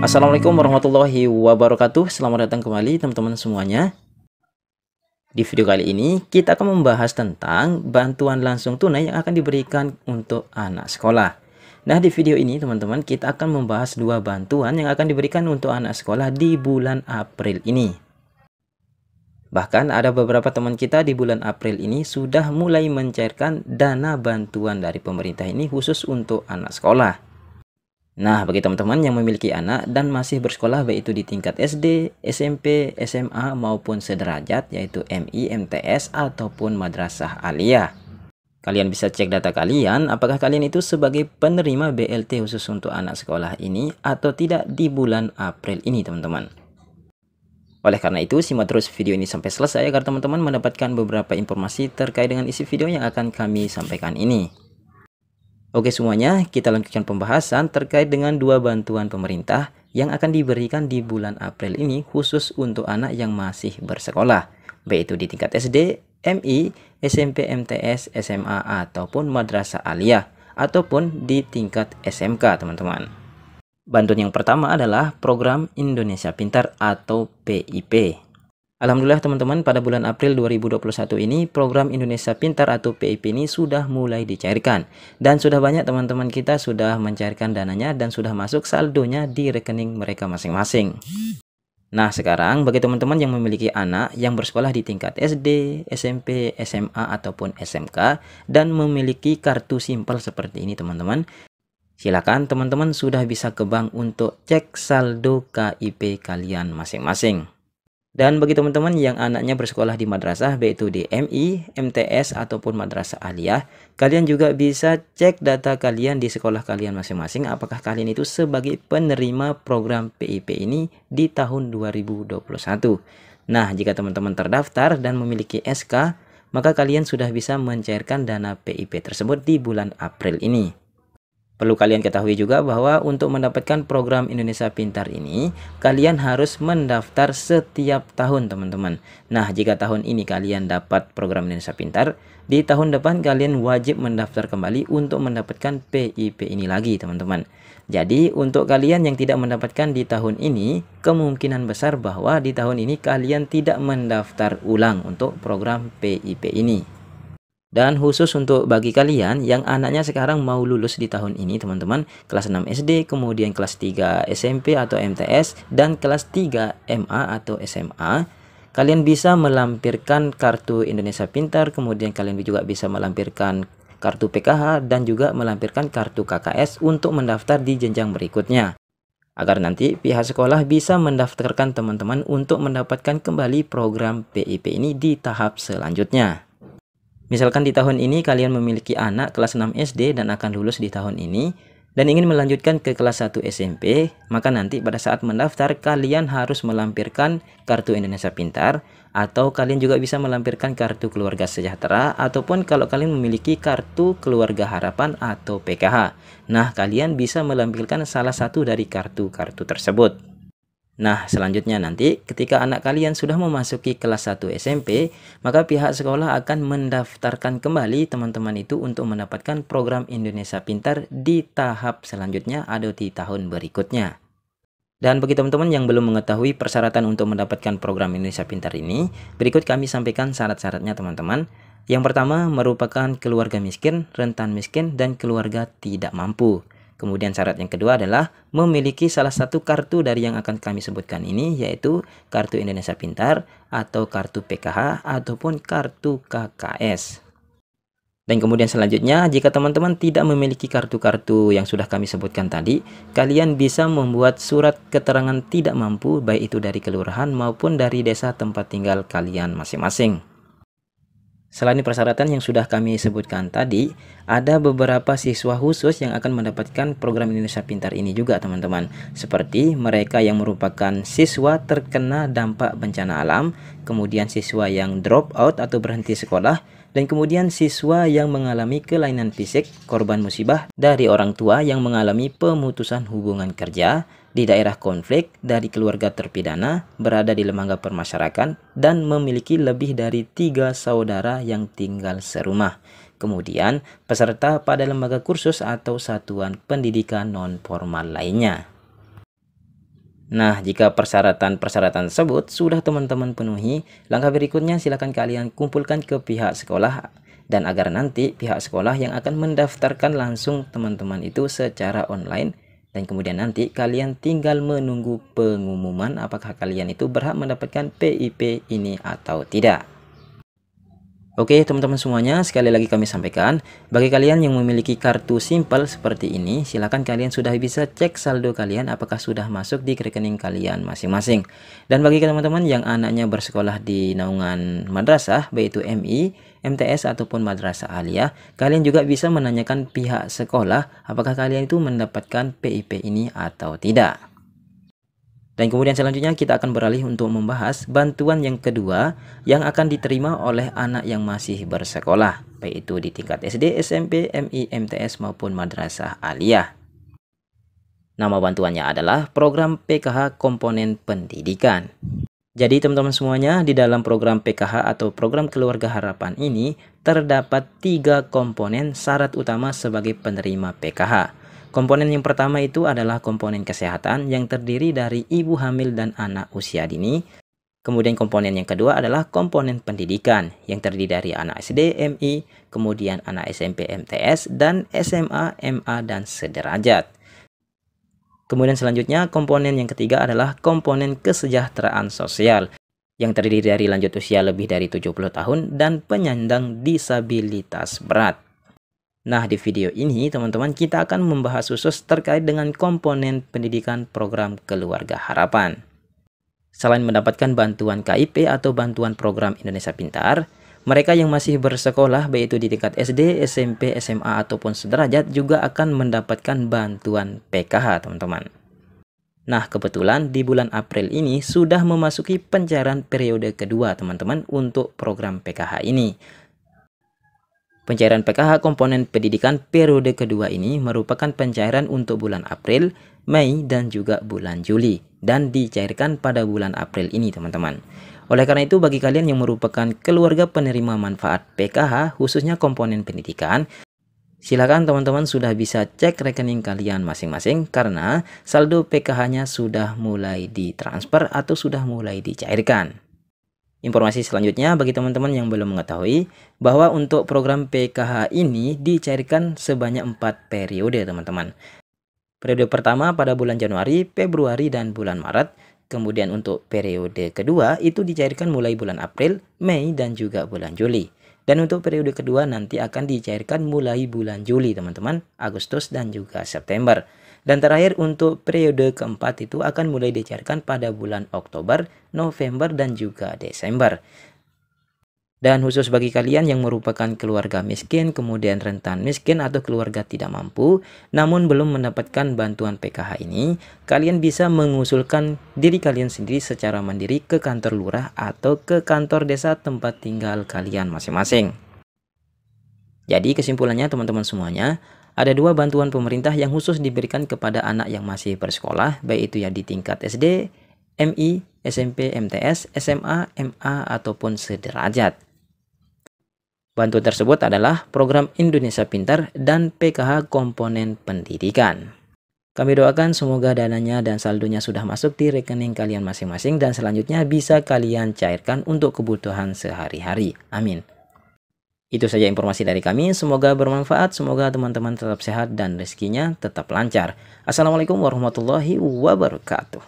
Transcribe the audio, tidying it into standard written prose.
Assalamualaikum warahmatullahi wabarakatuh. Selamat datang kembali teman-teman semuanya. Di video kali ini kita akan membahas tentang bantuan langsung tunai yang akan diberikan untuk anak sekolah. Nah, di video ini teman-teman kita akan membahas dua bantuan yang akan diberikan untuk anak sekolah di bulan April ini. Bahkan ada beberapa teman kita di bulan April ini sudah mulai mencairkan dana bantuan dari pemerintah ini khusus untuk anak sekolah. Nah, bagi teman-teman yang memiliki anak dan masih bersekolah baik itu di tingkat SD, SMP, SMA maupun sederajat yaitu MI, MTS ataupun madrasah aliyah. Kalian bisa cek data kalian apakah kalian itu sebagai penerima BLT khusus untuk anak sekolah ini atau tidak di bulan April ini, teman-teman. Oleh karena itu, simak terus video ini sampai selesai agar teman-teman mendapatkan beberapa informasi terkait dengan isi video yang akan kami sampaikan ini. Oke semuanya, kita lanjutkan pembahasan terkait dengan dua bantuan pemerintah yang akan diberikan di bulan April ini khusus untuk anak yang masih bersekolah, baik itu di tingkat SD, MI, SMP, MTS, SMA, ataupun madrasah aliyah, ataupun di tingkat SMK, teman-teman. Bantuan yang pertama adalah Program Indonesia Pintar atau PIP. Alhamdulillah teman-teman, pada bulan April 2021 ini program Indonesia Pintar atau PIP ini sudah mulai dicairkan. Dan sudah banyak teman-teman kita sudah mencairkan dananya dan sudah masuk saldonya di rekening mereka masing-masing. Nah sekarang bagi teman-teman yang memiliki anak yang bersekolah di tingkat SD, SMP, SMA, ataupun SMK dan memiliki kartu simpel seperti ini teman-teman, silakan teman-teman sudah bisa ke bank untuk cek saldo KIP kalian masing-masing. Dan bagi teman-teman yang anaknya bersekolah di madrasah, baik itu di MI, MTS, ataupun madrasah aliyah, kalian juga bisa cek data kalian di sekolah kalian masing-masing apakah kalian itu sebagai penerima program PIP ini di tahun 2021. Nah, jika teman-teman terdaftar dan memiliki SK, maka kalian sudah bisa mencairkan dana PIP tersebut di bulan April ini. Perlu kalian ketahui juga bahwa untuk mendapatkan program Indonesia Pintar ini, kalian harus mendaftar setiap tahun, teman-teman. Nah, jika tahun ini kalian dapat program Indonesia Pintar, di tahun depan kalian wajib mendaftar kembali untuk mendapatkan PIP ini lagi, teman-teman. Jadi, untuk kalian yang tidak mendapatkan di tahun ini, kemungkinan besar bahwa di tahun ini kalian tidak mendaftar ulang untuk program PIP ini. Dan khusus untuk bagi kalian yang anaknya sekarang mau lulus di tahun ini teman-teman, kelas 6 SD, kemudian kelas 3 SMP atau MTS, dan kelas 3 MA atau SMA, kalian bisa melampirkan kartu Indonesia Pintar, kemudian kalian juga bisa melampirkan kartu PKH dan juga melampirkan kartu KKS untuk mendaftar di jenjang berikutnya. Agar nanti pihak sekolah bisa mendaftarkan teman-teman untuk mendapatkan kembali program PIP ini di tahap selanjutnya. Misalkan di tahun ini kalian memiliki anak kelas 6 SD dan akan lulus di tahun ini dan ingin melanjutkan ke kelas 1 SMP, maka nanti pada saat mendaftar kalian harus melampirkan kartu Indonesia Pintar atau kalian juga bisa melampirkan kartu keluarga sejahtera ataupun kalau kalian memiliki kartu keluarga harapan atau PKH. Nah, kalian bisa melampirkan salah satu dari kartu-kartu tersebut. Nah, selanjutnya nanti ketika anak kalian sudah memasuki kelas 1 SMP, maka pihak sekolah akan mendaftarkan kembali teman-teman itu untuk mendapatkan program Indonesia Pintar di tahap selanjutnya atau di tahun berikutnya. Dan bagi teman-teman yang belum mengetahui persyaratan untuk mendapatkan program Indonesia Pintar ini, berikut kami sampaikan syarat-syaratnya teman-teman. Yang pertama merupakan keluarga miskin, rentan miskin, dan keluarga tidak mampu. Kemudian syarat yang kedua adalah memiliki salah satu kartu dari yang akan kami sebutkan ini, yaitu kartu Indonesia Pintar atau kartu PKH ataupun kartu KKS. Dan kemudian selanjutnya, jika teman-teman tidak memiliki kartu-kartu yang sudah kami sebutkan tadi, kalian bisa membuat surat keterangan tidak mampu baik itu dari kelurahan maupun dari desa tempat tinggal kalian masing-masing. Selain persyaratan yang sudah kami sebutkan tadi, ada beberapa siswa khusus yang akan mendapatkan program Indonesia Pintar ini juga teman-teman. Seperti mereka yang merupakan siswa terkena dampak bencana alam, kemudian siswa yang drop out atau berhenti sekolah, dan kemudian siswa yang mengalami kelainan fisik, korban musibah dari orang tua yang mengalami pemutusan hubungan kerja, di daerah konflik, dari keluarga terpidana, berada di lembaga permasyarakatan, dan memiliki lebih dari 3 saudara yang tinggal serumah. Kemudian, peserta pada lembaga kursus atau satuan pendidikan non-formal lainnya. Nah, jika persyaratan-persyaratan tersebut sudah teman-teman penuhi, langkah berikutnya silakan kalian kumpulkan ke pihak sekolah dan agar nanti pihak sekolah yang akan mendaftarkan langsung teman-teman itu secara online dan kemudian nanti kalian tinggal menunggu pengumuman apakah kalian itu berhak mendapatkan PIP ini atau tidak. Oke teman-teman semuanya, sekali lagi kami sampaikan, bagi kalian yang memiliki kartu simpel seperti ini, silakan kalian sudah bisa cek saldo kalian apakah sudah masuk di rekening kalian masing-masing. Dan bagi teman-teman yang anaknya bersekolah di naungan madrasah, baik itu MI, MTS ataupun madrasah aliyah, kalian juga bisa menanyakan pihak sekolah apakah kalian itu mendapatkan PIP ini atau tidak. Dan kemudian selanjutnya kita akan beralih untuk membahas bantuan yang kedua yang akan diterima oleh anak yang masih bersekolah, baik itu di tingkat SD, SMP, MI, MTS maupun madrasah aliyah. Nama bantuannya adalah program PKH Komponen Pendidikan. Jadi teman-teman semuanya, di dalam program PKH atau program Keluarga Harapan ini terdapat 3 komponen syarat utama sebagai penerima PKH. Komponen yang pertama itu adalah komponen kesehatan yang terdiri dari ibu hamil dan anak usia dini. Kemudian komponen yang kedua adalah komponen pendidikan yang terdiri dari anak SD, MI, kemudian anak SMP, MTS, dan SMA, MA, dan sederajat. Kemudian selanjutnya komponen yang ketiga adalah komponen kesejahteraan sosial yang terdiri dari lanjut usia lebih dari 70 tahun dan penyandang disabilitas berat. Nah, di video ini teman-teman kita akan membahas khusus terkait dengan komponen pendidikan program Keluarga Harapan. Selain mendapatkan bantuan KIP atau bantuan program Indonesia Pintar, mereka yang masih bersekolah baik itu di tingkat SD, SMP, SMA ataupun sederajat juga akan mendapatkan bantuan PKH, teman-teman. Nah, kebetulan di bulan April ini sudah memasuki pencairan periode kedua, teman-teman, untuk program PKH ini. Pencairan PKH komponen pendidikan periode kedua ini merupakan pencairan untuk bulan April, Mei, dan juga bulan Juli. Dan dicairkan pada bulan April ini, teman-teman. Oleh karena itu, bagi kalian yang merupakan keluarga penerima manfaat PKH, khususnya komponen pendidikan, silakan teman-teman sudah bisa cek rekening kalian masing-masing karena saldo PKH-nya sudah mulai ditransfer atau sudah mulai dicairkan. Informasi selanjutnya bagi teman-teman yang belum mengetahui bahwa untuk program PKH ini dicairkan sebanyak 4 periode, teman-teman. Periode pertama pada bulan Januari, Februari, dan bulan Maret. Kemudian untuk periode kedua itu dicairkan mulai bulan April, Mei, dan juga bulan Juli. Dan untuk periode kedua nanti akan dicairkan mulai bulan Juli, teman-teman, Agustus, dan juga September. Dan terakhir untuk periode keempat itu akan mulai dicairkan pada bulan Oktober, November, dan juga Desember. Dan khusus bagi kalian yang merupakan keluarga miskin, kemudian rentan miskin atau keluarga tidak mampu, namun belum mendapatkan bantuan PKH ini, kalian bisa mengusulkan diri kalian sendiri secara mandiri ke kantor lurah atau ke kantor desa tempat tinggal kalian masing-masing. Jadi kesimpulannya teman-teman semuanya, ada 2 bantuan pemerintah yang khusus diberikan kepada anak yang masih bersekolah, baik itu ya di tingkat SD, MI, SMP, MTS, SMA, MA, ataupun sederajat. Bantuan tersebut adalah program Indonesia Pintar dan PKH Komponen Pendidikan. Kami doakan semoga dananya dan saldonya sudah masuk di rekening kalian masing-masing dan selanjutnya bisa kalian cairkan untuk kebutuhan sehari-hari. Amin. Itu saja informasi dari kami, semoga bermanfaat, semoga teman-teman tetap sehat dan rezekinya tetap lancar. Assalamualaikum warahmatullahi wabarakatuh.